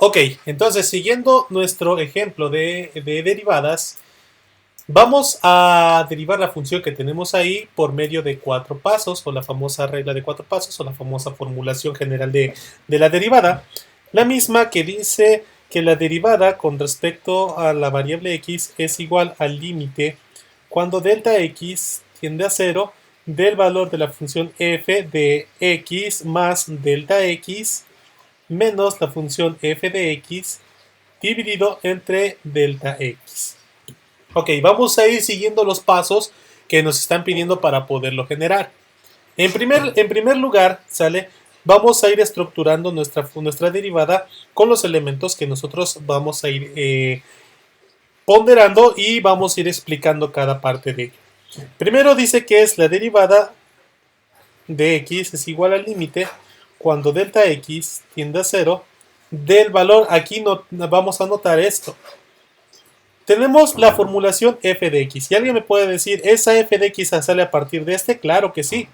Ok, entonces siguiendo nuestro ejemplo de derivadas, vamos a derivar la función que tenemos ahí por medio de cuatro pasos, o la famosa regla de cuatro pasos, o la famosa formulación general de la derivada. La misma que dice que la derivada con respecto a la variable x es igual al límite cuando delta x tiende a cero del valor de la función f de x más delta x menos la función f de x dividido entre delta x. Ok, vamos a ir siguiendo los pasos que nos están pidiendo para poderlo generar. En primer lugar, ¿sale? Vamos a ir estructurando nuestra derivada con los elementos que nosotros vamos a ir ponderando y vamos a ir explicando cada parte de ello. Primero dice que es la derivada de x es igual al límite cuando delta x tiende a cero del valor, aquí no, vamos a notar esto. Tenemos la formulación f de x. Y alguien me puede decir, ¿esa f de x sale a partir de este? Claro que sí.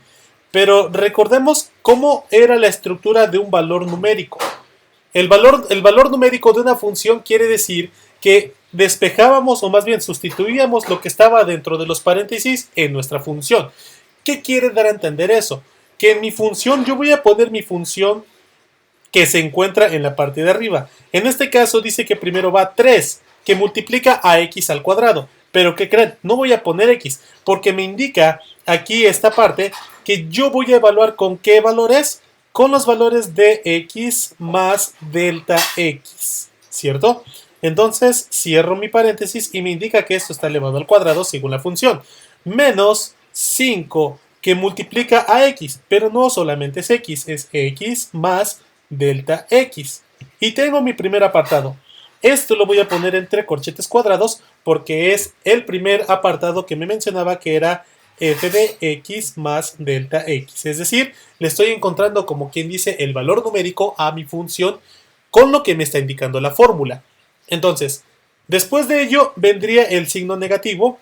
Pero recordemos cómo era la estructura de un valor numérico. El valor numérico de una función quiere decir que despejábamos o más bien sustituíamos lo que estaba dentro de los paréntesis en nuestra función. ¿Qué quiere dar a entender eso? Que en mi función yo voy a poner mi función que se encuentra en la parte de arriba. En este caso dice que primero va 3, que multiplica a x al cuadrado. Pero ¿qué creen? No voy a poner x, porque me indica aquí esta parte que yo voy a evaluar con qué valores, con los valores de x más delta x, ¿cierto? Entonces cierro mi paréntesis y me indica que esto está elevado al cuadrado según la función. Menos 5 que multiplica a x, pero no solamente es x más delta x. Y tengo mi primer apartado. Esto lo voy a poner entre corchetes cuadrados porque es el primer apartado que me mencionaba que era f de x más delta x. Es decir, le estoy encontrando como quien dice el valor numérico a mi función con lo que me está indicando la fórmula. Entonces, después de ello vendría el signo negativo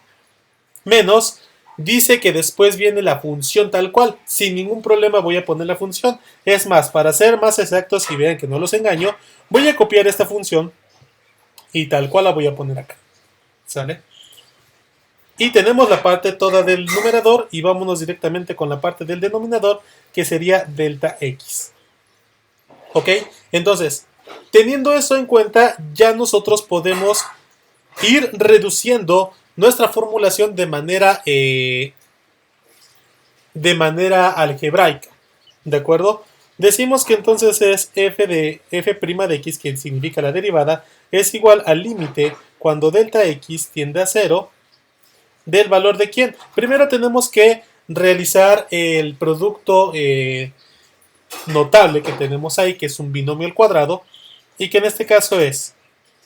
menos. Dice que después viene la función tal cual. Sin ningún problema voy a poner la función. Es más, para ser más exactos y vean que no los engaño, voy a copiar esta función y tal cual la voy a poner acá. ¿Sale? Y tenemos la parte toda del numerador y vámonos directamente con la parte del denominador que sería delta x. ¿Ok? Entonces, teniendo eso en cuenta, ya nosotros podemos ir reduciendo nuestra formulación de manera algebraica. ¿De acuerdo? Decimos que entonces es f de f' de x, que significa la derivada, es igual al límite cuando delta x tiende a cero del valor de quién. Primero tenemos que realizar el producto notable que tenemos ahí, que es un binomio al cuadrado, y que en este caso es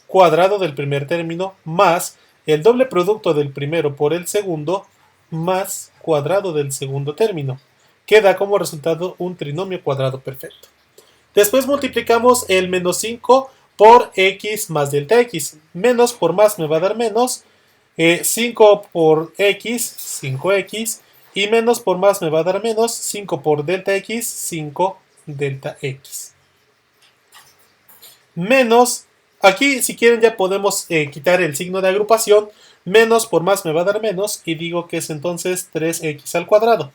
cuadrado del primer término más el doble producto del primero por el segundo más cuadrado del segundo término, que da como resultado un trinomio cuadrado perfecto. Después multiplicamos el menos 5 por x más delta x. Menos por más me va a dar menos. 5 por x, 5x. Y menos por más me va a dar menos. 5 por delta x, 5 delta x. Menos, aquí si quieren ya podemos quitar el signo de agrupación. Menos por más me va a dar menos. Y digo que es entonces 3x al cuadrado.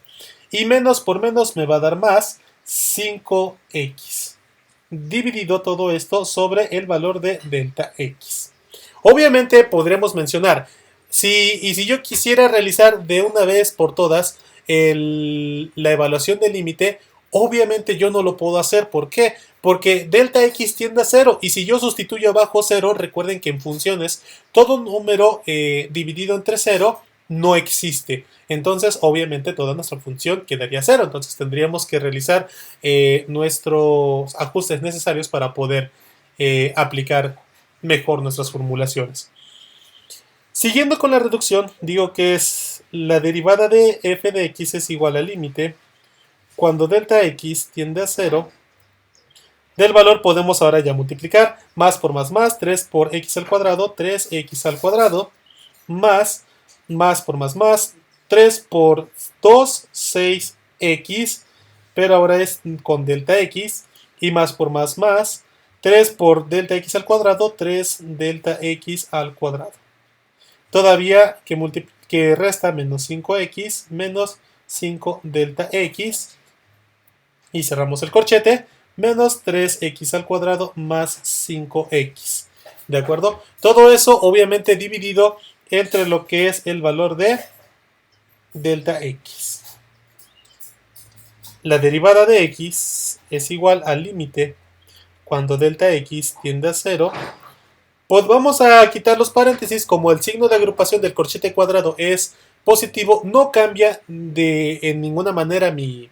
Y menos por menos me va a dar más 5x. Dividido todo esto sobre el valor de delta x. Obviamente podremos mencionar, si yo quisiera realizar de una vez por todas la evaluación del límite, obviamente yo no lo puedo hacer. ¿Por qué? Porque delta x tiende a 0 y si yo sustituyo abajo 0, recuerden que en funciones todo número dividido entre 0 no existe. Entonces, obviamente, toda nuestra función quedaría 0. Entonces, tendríamos que realizar nuestros ajustes necesarios para poder aplicar mejor nuestras formulaciones. Siguiendo con la reducción, digo que es la derivada de f de x es igual al límite cuando delta x tiende a 0. Del valor podemos ahora ya multiplicar. Más por más, 3 por x al cuadrado, 3x al cuadrado, más por más, 3 por 2, 6x, pero ahora es con delta x, y más por más, 3 por delta x al cuadrado, 3 delta x al cuadrado. Todavía que resta menos 5x menos 5 delta x. Y cerramos el corchete. Menos 3x al cuadrado más 5x. ¿De acuerdo? Todo eso obviamente dividido entre lo que es el valor de delta x. La derivada de x es igual al límite cuando delta x tiende a 0. Pues vamos a quitar los paréntesis. Como el signo de agrupación del corchete cuadrado es positivo, no cambia en ninguna manera mis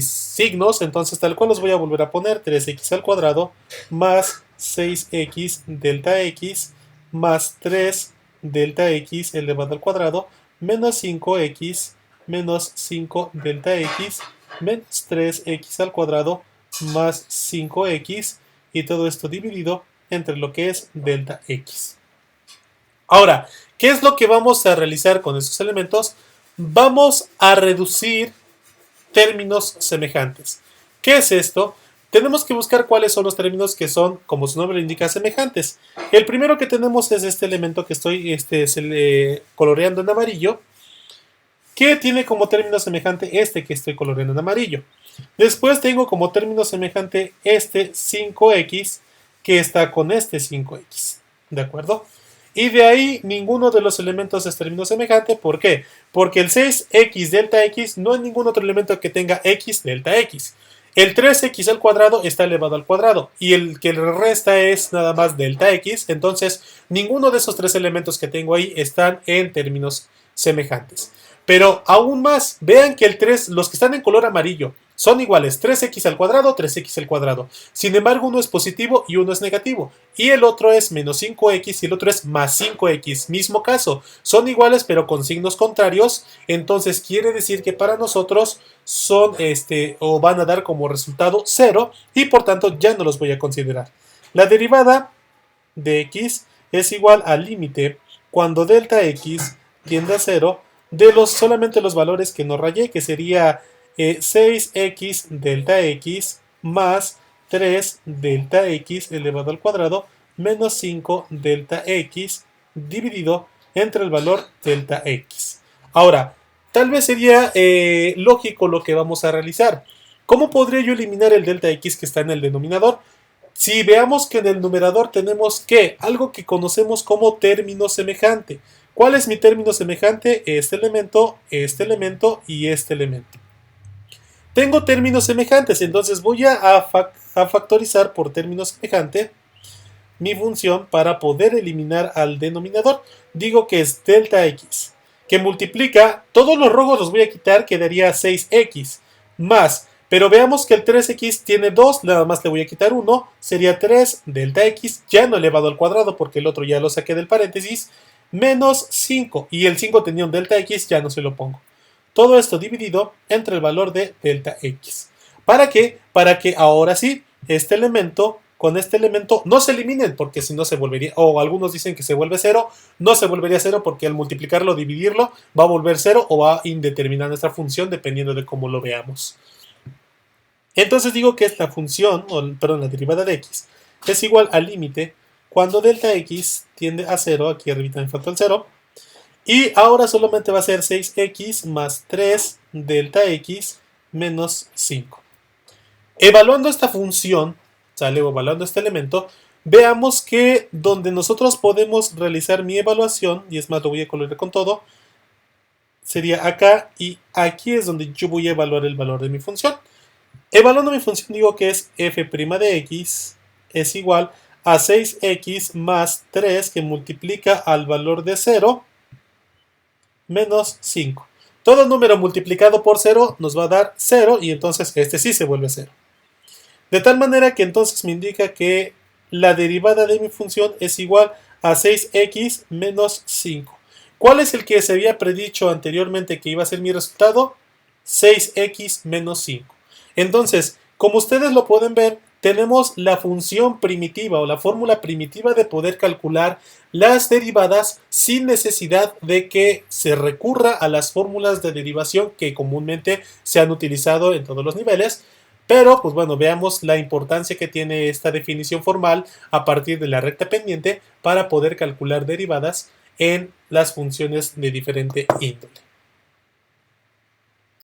signos. Entonces tal cual los voy a volver a poner. 3x al cuadrado más 6x delta x más 3 delta x elevado al cuadrado menos 5x menos 5 delta x menos 3x al cuadrado más 5x, y todo esto dividido entre lo que es delta x. Ahora, ¿qué es lo que vamos a realizar con estos elementos? Vamos a reducir términos semejantes. ¿Qué es esto? Tenemos que buscar cuáles son los términos que son, como su nombre lo indica, semejantes. El primero que tenemos es este elemento que estoy coloreando en amarillo, que tiene como término semejante este que estoy coloreando en amarillo. Después tengo como término semejante este 5x que está con este 5x. ¿De acuerdo? Y de ahí ninguno de los elementos es término semejante. ¿Por qué? Porque el 6x delta x no hay ningún otro elemento que tenga x delta x. El 3x al cuadrado está elevado al cuadrado y el que le resta es nada más delta x. Entonces ninguno de esos tres elementos que tengo ahí están en términos semejantes. Pero aún más, vean que los que están en color amarillo son iguales, 3x al cuadrado, 3x al cuadrado. Sin embargo, uno es positivo y uno es negativo. Y el otro es menos 5x y el otro es más 5x. Mismo caso, son iguales pero con signos contrarios. Entonces quiere decir que para nosotros son o van a dar como resultado 0 y por tanto ya no los voy a considerar. La derivada de x es igual al límite cuando delta x tiende a 0 de solamente los valores que no rayé, que sería 6x delta x más 3 delta x elevado al cuadrado menos 5 delta x dividido entre el valor delta x. Ahora, tal vez sería lógico lo que vamos a realizar. ¿Cómo podría yo eliminar el delta x que está en el denominador? Si veamos que en el numerador tenemos algo que conocemos como término semejante. ¿Cuál es mi término semejante? Este elemento y este elemento. Tengo términos semejantes, entonces voy a factorizar por término semejante mi función para poder eliminar al denominador. Digo que es delta x, que multiplica, todos los rojos los voy a quitar, quedaría 6x, más, pero veamos que el 3x tiene 2, nada más le voy a quitar 1, sería 3 delta x, ya no elevado al cuadrado porque el otro ya lo saqué del paréntesis, menos 5, y el 5 tenía un delta x, ya no se lo pongo. Todo esto dividido entre el valor de delta x. ¿Para qué? Para que ahora sí, este elemento con este elemento no se eliminen, porque si no se volvería, o algunos dicen que se vuelve 0, no se volvería 0 porque al multiplicarlo o dividirlo va a volver 0 o va a indeterminar nuestra función dependiendo de cómo lo veamos. Entonces digo que es la función, la derivada de x es igual al límite cuando delta x tiende a 0, aquí arriba me falta el 0, y ahora solamente va a ser 6x más 3 delta x menos 5. Evaluando esta función, ¿sale? O evaluando este elemento, veamos que donde nosotros podemos realizar mi evaluación, y es más, lo voy a colorear con todo, sería acá, y aquí es donde yo voy a evaluar el valor de mi función. Evaluando mi función digo que es f' de x es igual a 6x más 3 que multiplica al valor de 0 menos 5. Todo número multiplicado por 0 nos va a dar 0 y entonces este sí se vuelve 0. De tal manera que entonces me indica que la derivada de mi función es igual a 6x menos 5. ¿Cuál es el que se había predicho anteriormente que iba a ser mi resultado? 6x menos 5. Entonces, como ustedes lo pueden ver, tenemos la función primitiva o la fórmula primitiva de poder calcular las derivadas sin necesidad de que se recurra a las fórmulas de derivación que comúnmente se han utilizado en todos los niveles. Pero, pues bueno, veamos la importancia que tiene esta definición formal a partir de la recta pendiente para poder calcular derivadas en las funciones de diferente índole.